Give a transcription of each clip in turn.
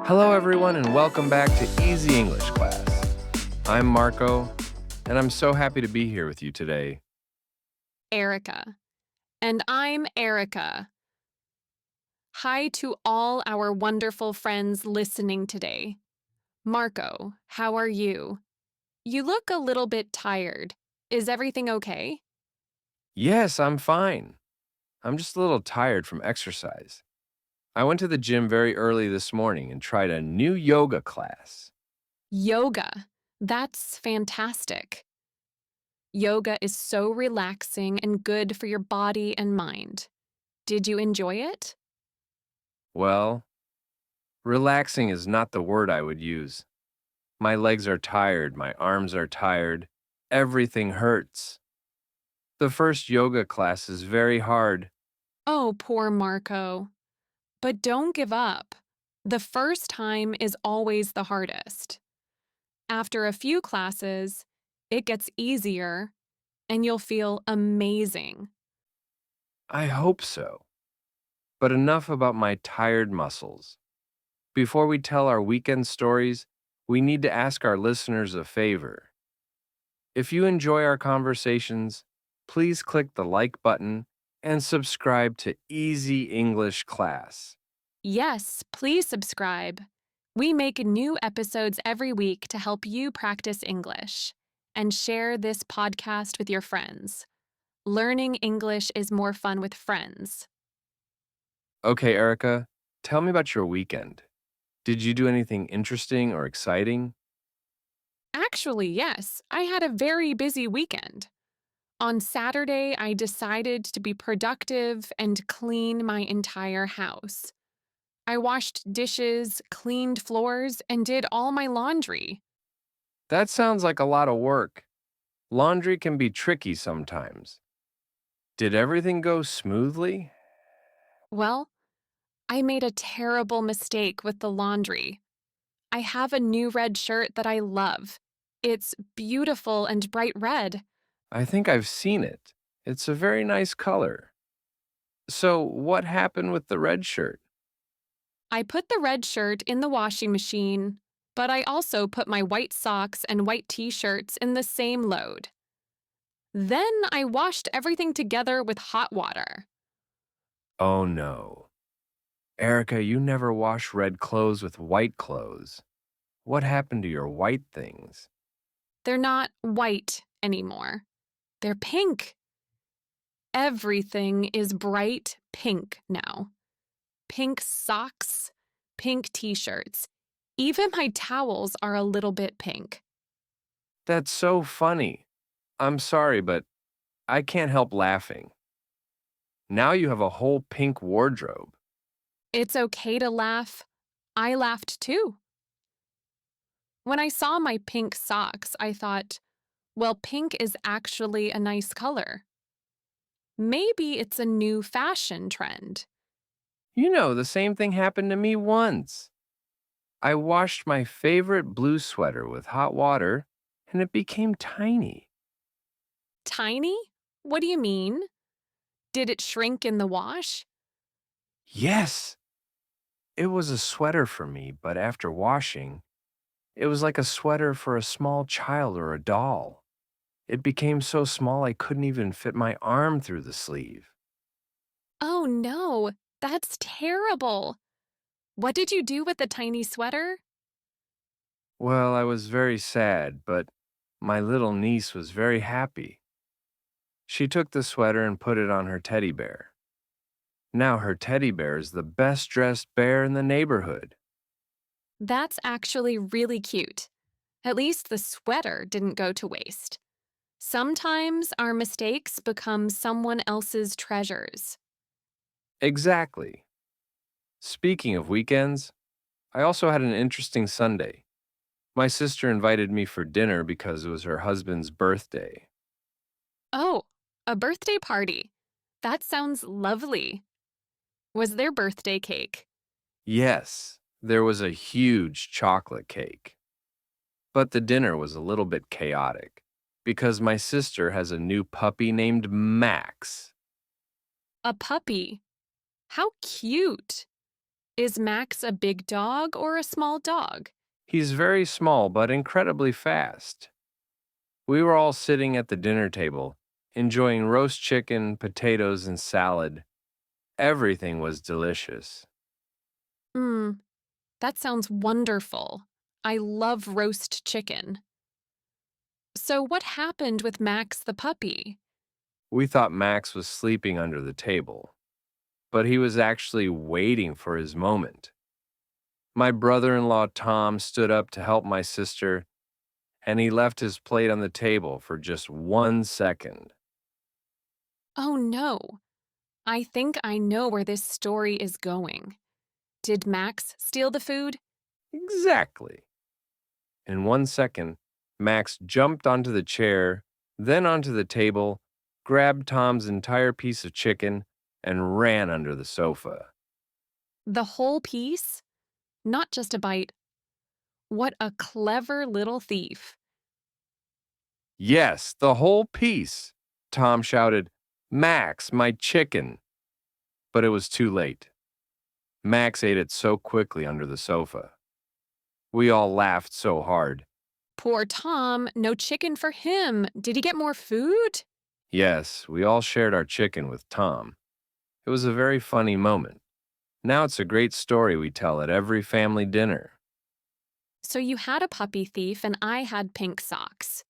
Hello, everyone, and welcome back to Easy English Class. I'm Marco, and I'm so happy to be here with you today. Erica. And I'm Erica. Hi to all our wonderful friends listening today. Marco, how are you? You look a little bit tired. Is everything okay? Yes, I'm fine. I'm just a little tired from exercise. I went to the gym very early this morning and tried a new yoga class. Yoga. That's fantastic. Yoga is so relaxing and good for your body and mind. Did you enjoy it? Well, relaxing is not the word I would use. My legs are tired, my arms are tired, everything hurts. The first yoga class is very hard. Oh, poor Marco. But don't give up. The first time is always the hardest. After a few classes, it gets easier and you'll feel amazing. I hope so. But enough about my tired muscles. Before we tell our weekend stories, we need to ask our listeners a favor. If you enjoy our conversations, please click the like button and subscribe to Easy English Class. Yes, please subscribe. We make new episodes every week to help you practice English. And share this podcast with your friends. Learning English is more fun with friends. Okay, Erica, tell me about your weekend. Did you do anything interesting or exciting? Actually, yes, I had a very busy weekend. On Saturday, I decided to be productive and clean my entire house. I washed dishes, cleaned floors, and did all my laundry. That sounds like a lot of work. Laundry can be tricky sometimes. Did everything go smoothly? Well, I made a terrible mistake with the laundry. I have a new red shirt that I love. It's beautiful and bright red. I think I've seen it. It's a very nice color. So, what happened with the red shirt? I put the red shirt in the washing machine, but I also put my white socks and white t shirts in the same load. Then I washed everything together with hot water. Oh no. Erica, you never wash red clothes with white clothes. What happened to your white things? They're not white anymore, they're pink. Everything is bright pink now. Pink socks, pink t shirts. Even my towels are a little bit pink. That's so funny. I'm sorry, but I can't help laughing. Now you have a whole pink wardrobe. It's okay to laugh. I laughed too. When I saw my pink socks, I thought, well, pink is actually a nice color. Maybe it's a new fashion trend. You know, the same thing happened to me once. I washed my favorite blue sweater with hot water and it became tiny. Tiny? What do you mean? Did it shrink in the wash? Yes, it was a sweater for me, but after washing, it was like a sweater for a small child or a doll. It became so small I couldn't even fit my arm through the sleeve. Oh no, that's terrible. What did you do with the tiny sweater? Well, I was very sad, but my little niece was very happy. She took the sweater and put it on her teddy bear. Now her teddy bear is the best dressed bear in the neighborhood. That's actually really cute. At least the sweater didn't go to waste. Sometimes our mistakes become someone else's treasures. Exactly. Speaking of weekends, I also had an interesting Sunday. My sister invited me for dinner because it was her husband's birthday. Oh, a birthday party. That sounds lovely. Was there birthday cake? Yes, there was a huge chocolate cake. But the dinner was a little bit chaotic because my sister has a new puppy named Max. A puppy. How cute. Is Max a big dog or a small dog? He's very small but incredibly fast. We were all sitting at the dinner table, enjoying roast chicken, potatoes, and salad. Everything was delicious. Mmm, that sounds wonderful. I love roast chicken. So, what happened with Max the puppy? We thought Max was sleeping under the table, but he was actually waiting for his moment. My brother in law Tom stood up to help my sister, and he left his plate on the table for just 1 second. Oh no, I think I know where this story is going. Did Max steal the food? Exactly. In 1 second, Max jumped onto the chair, then onto the table, grabbed Tom's entire piece of chicken, and ran under the sofa. The whole piece? Not just a bite. What a clever little thief. Yes, the whole piece! Tom shouted, Max, my chicken! But it was too late. Max ate it so quickly under the sofa. We all laughed so hard. Poor Tom, no chicken for him. Did he get more food? Yes, we all shared our chicken with Tom. It was a very funny moment. Now it's a great story we tell at every family dinner. So you had a puppy thief and I had pink socks.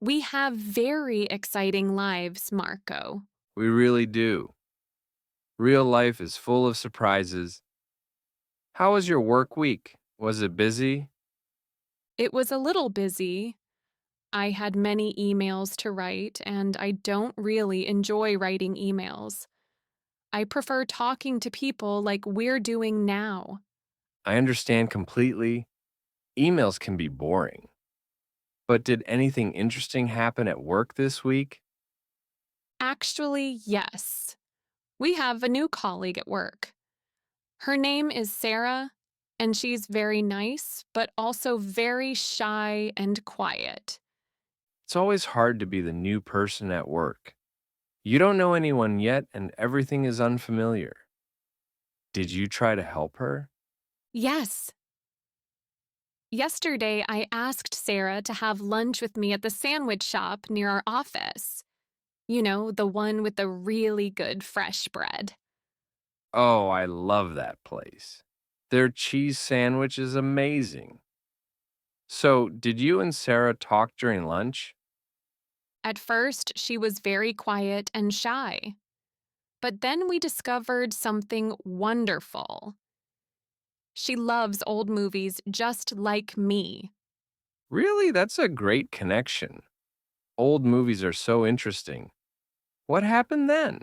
We have very exciting lives, Marco. We really do. Real life is full of surprises. How was your work week? Was it busy? It was a little busy. I had many emails to write, and I don't really enjoy writing emails. I prefer talking to people like we're doing now. I understand completely. Emails can be boring. But did anything interesting happen at work this week? Actually, yes. We have a new colleague at work. Her name is Sarah, and she's very nice, but also very shy and quiet. It's always hard to be the new person at work. You don't know anyone yet, and everything is unfamiliar. Did you try to help her? Yes. Yesterday, I asked Sarah to have lunch with me at the sandwich shop near our office. You know, the one with the really good fresh bread. Oh, I love that place. Their cheese sandwich is amazing. So, did you and Sarah talk during lunch? At first, she was very quiet and shy. But then we discovered something wonderful. She loves old movies just like me. Really? That's a great connection. Old movies are so interesting. What happened then?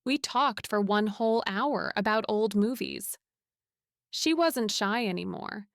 We talked for one whole hour about old movies. She wasn't shy anymore.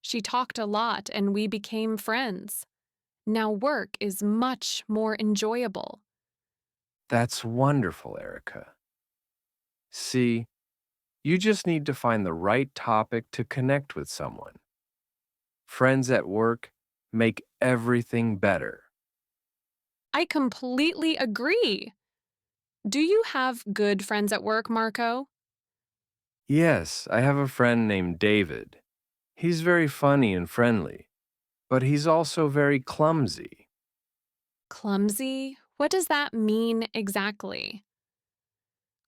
She talked a lot and we became friends. Now work is much more enjoyable. That's wonderful, Erica. See, you just need to find the right topic to connect with someone. Friends at work make everything better. I completely agree. Do you have good friends at work, Marco? Yes, I have a friend named David. He's very funny and friendly, but he's also very clumsy. Clumsy? What does that mean exactly?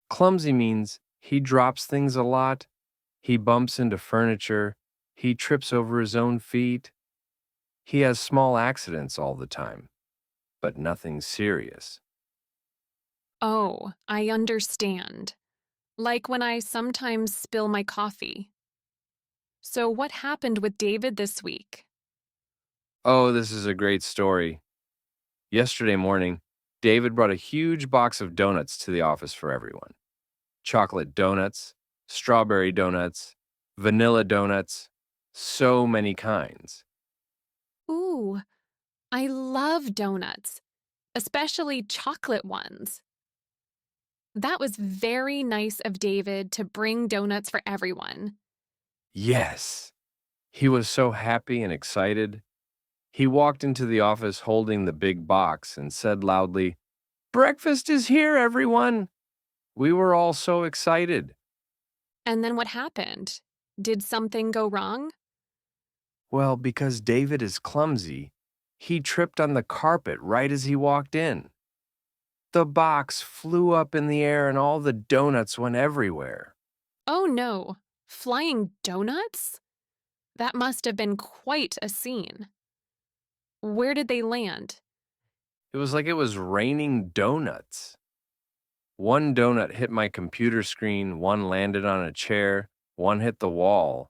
Clumsy means he drops things a lot, he bumps into furniture, he trips over his own feet. He has small accidents all the time, but nothing serious. Oh, I understand. Like when I sometimes spill my coffee. So, what happened with David this week? Oh, this is a great story. Yesterday morning, David brought a huge box of donuts to the office for everyone. Chocolate donuts, strawberry donuts, vanilla donuts, so many kinds. Ooh, I love donuts, especially chocolate ones. That was very nice of David to bring donuts for everyone. Yes, he was so happy and excited. He walked into the office holding the big box and said loudly, Breakfast is here, everyone! We were all so excited. And then what happened? Did something go wrong? Well, because David is clumsy, he tripped on the carpet right as he walked in. The box flew up in the air and all the donuts went everywhere. Oh no, flying donuts? That must have been quite a scene. Where did they land? It was like it was raining donuts. One donut hit my computer screen, one landed on a chair, one hit the wall.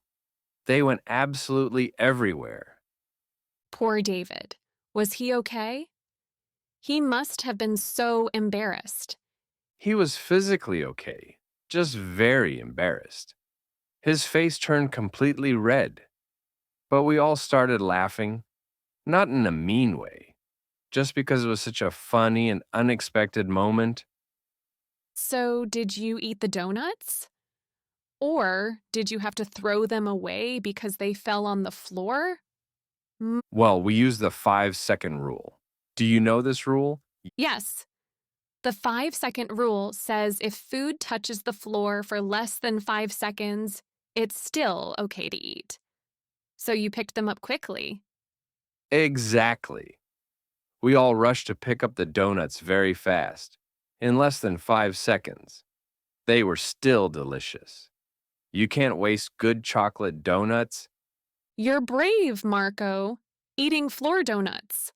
They went absolutely everywhere. Poor David. Was he okay? He must have been so embarrassed. He was physically okay, just very embarrassed. His face turned completely red, but we all started laughing, not in a mean way, just because it was such a funny and unexpected moment. So, did you eat the donuts? Or did you have to throw them away because they fell on the floor? Mm, Well, we used the 5-second rule. Do you know this rule? yes. The 5-second rule says if food touches the floor for less than 5 seconds, it's still okay to eat. So you picked them up quickly. Exactly. We all rushed to pick up the donuts very fast. In less than 5 seconds, they were still delicious. You can't waste good chocolate donuts. You're brave, Marco, eating floor donuts.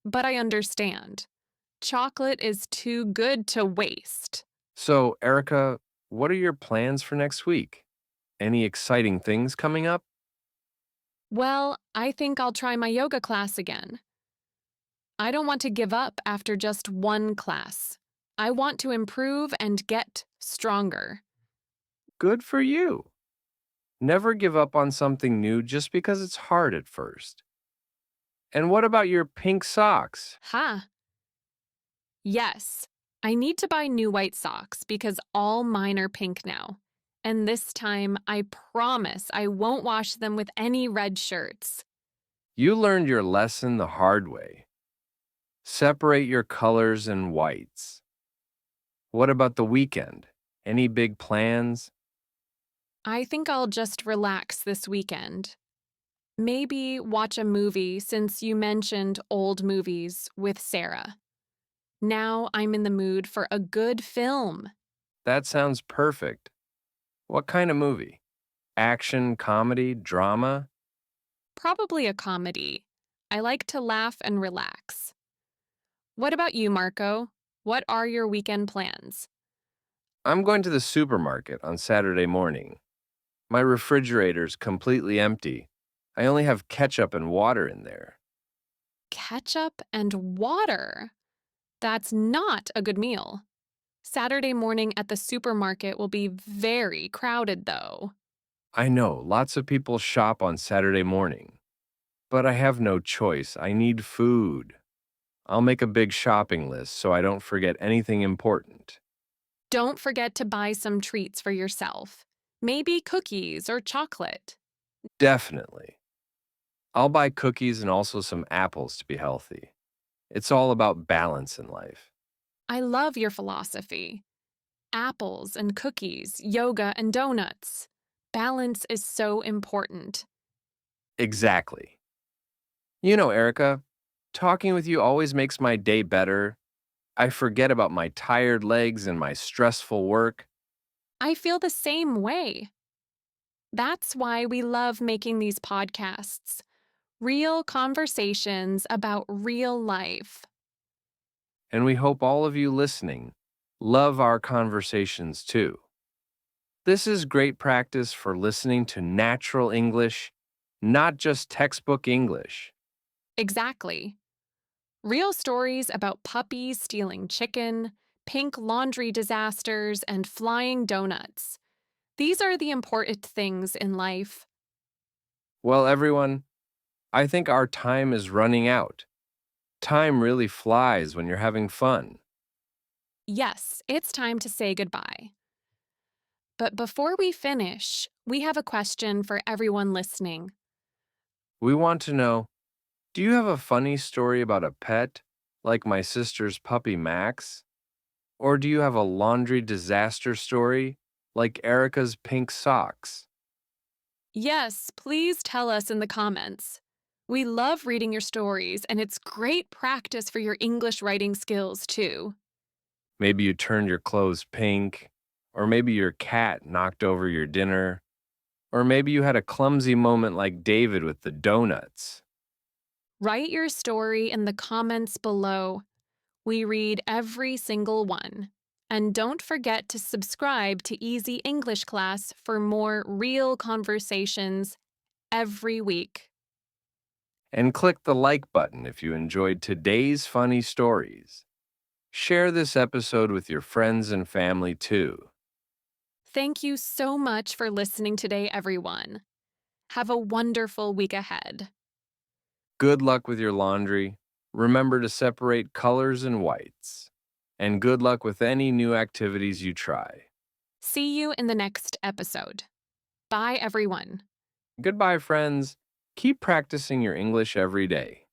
But I understand. Chocolate is too good to waste. So, Erica, what are your plans for next week? Any exciting things coming up? Well, I think I'll try my yoga class again. I don't want to give up after just one class. I want to improve and get stronger. Good for you. Never give up on something new just because it's hard at first. And what about your pink socks? Ha! Yes, I need to buy new white socks because all mine are pink now. And this time, I promise I won't wash them with any red shirts. You learned your lesson the hard way. Separate your colors and whites. What about the weekend? Any big plans? I think I'll just relax this weekend. Maybe watch a movie since you mentioned old movies with Sarah. Now I'm in the mood for a good film. That sounds perfect. What kind of movie? Action, comedy, drama? Probably a comedy. I like to laugh and relax. What about you, Marco? What are your weekend plans? I'm going to the supermarket on Saturday morning. My refrigerator's completely empty. I only have ketchup and water in there. Ketchup and water. That's not a good meal. Saturday morning at the supermarket will be very crowded, though. I know, lots of people shop on Saturday morning, but I have no choice. I need food. I'll make a big shopping list so I don't forget anything important. Don't forget to buy some treats for yourself. Maybe cookies or chocolate. Definitely. I'll buy cookies and also some apples to be healthy. It's all about balance in life. I love your philosophy. Apples and cookies, yoga and donuts. Balance is so important. Exactly. You know, Erica, talking with you always makes my day better. I forget about my tired legs and my stressful work. I feel the same way. That's why we love making these podcasts. Real conversations about real life. And we hope all of you listening love our conversations too. This is great practice for listening to natural English, not just textbook English. Exactly. Real stories about puppies stealing chicken, pink laundry disasters, and flying donuts. These are the important things in life. Well, everyone, I think our time is running out. Time really flies when you're having fun. Yes, it's time to say goodbye. But before we finish, we have a question for everyone listening. We want to know, do you have a funny story about a pet, like my sister's puppy Max? Or do you have a laundry disaster story, like Erica's pink socks. Yes, please tell us in the comments. We love reading your stories, and it's great practice for your English writing skills, too. Maybe you turned your clothes pink, or maybe your cat knocked over your dinner, or maybe you had a clumsy moment like David with the donuts. Write your story in the comments below. We read every single one. And don't forget to subscribe to Easy English Class for more real conversations every week. And click the like button if you enjoyed today's funny stories. Share this episode with your friends and family too. Thank you so much for listening today, everyone. Have a wonderful week ahead. Good luck with your laundry. Remember to separate colors and whites. And good luck with any new activities you try. See you in the next episode. Bye, everyone. Goodbye, friends. Keep practicing your English every day.